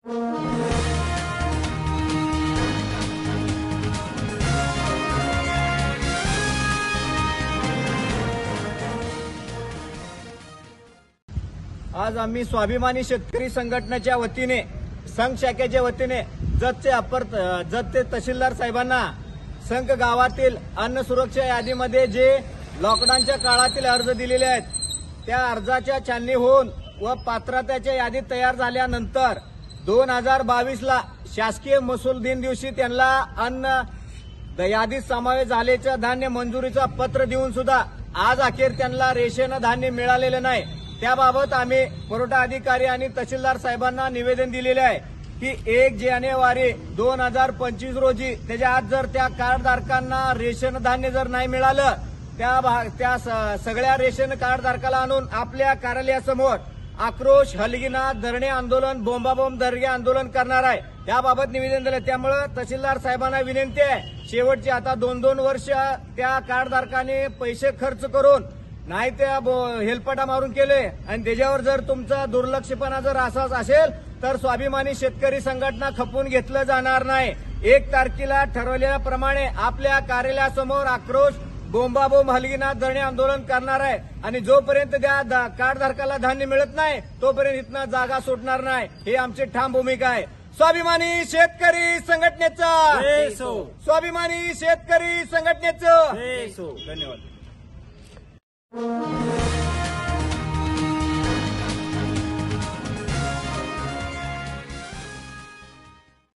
आज आम्ही स्वाभिमानी शेतकरी संघटनेच्या वतीने संघ शाखेच्या वतीने जतचे तहसीलदार साहेबांना संघ गावातील अन्न सुरक्षा यादीमध्ये जे लॉकडाऊनच्या काळातील अर्ज दिलेले आहेत त्या अर्जाच्या छाननी होऊन व पात्रतेच्या यादी तयार झाल्यानंतर 2022 ला शासकीय महसूल दिन दिवशी त्यांना अन्न यादीत समावेश झाल्याचं धान्य मंजुरीचा पत्र देऊन सुद्धा आज अखेर त्यांना रेशन धान्य मिळालेलं नाही। त्याबाबत आम्ही पुरवठा अधिकारी आणि तहसीलदार साहेबांना निवेदन दिलेले आहे की 1 जानेवारी 2025 रोजी त्याच्या आज जर त्या कार्डधारकांना रेशन धान्य जर नाही मिळालं त्या सगळ्या रेशन कार्डधारकाला आणून आपल्या कार्यालयासमोर आक्रोश हलगिना धरणे आंदोलन बोंबाबोंब धरणे आंदोलन करणार आहे। त्याबाबत निवेदन दिलं। त्यामुळे तहसीलदार साहेबांना विनंती आहे शेवटची आता 2-2 वर्ष त्या कार्डधारकाने पैसे खर्च करून नाही त्या हेलपाटा मारून केले आणि त्याच्यावर जर तुमचा दुर्लक्षपणा जर असाच असेल तर स्वाभिमानी शेतकरी संघटना खपून घेतलं जाणार नाही। 1 तारखेला ठरवलेल्याप्रमाणे आपल्या कार्यालयासमोर आक्रोश बोंबाबोंब हलगिना धरणे आंदोलन करणार आहे आणि जोपर्यंत त्या कार्डधारकाला धान्य मिळत नाही तोपर्यंत इथनं जागा सुटणार नाही। ही आमची ठाम भूमिका आहे। स्वाभिमानी शेतकरी संघटनेचं स्वाभिमानी शेतकरी संघटनेचं धन्यवाद।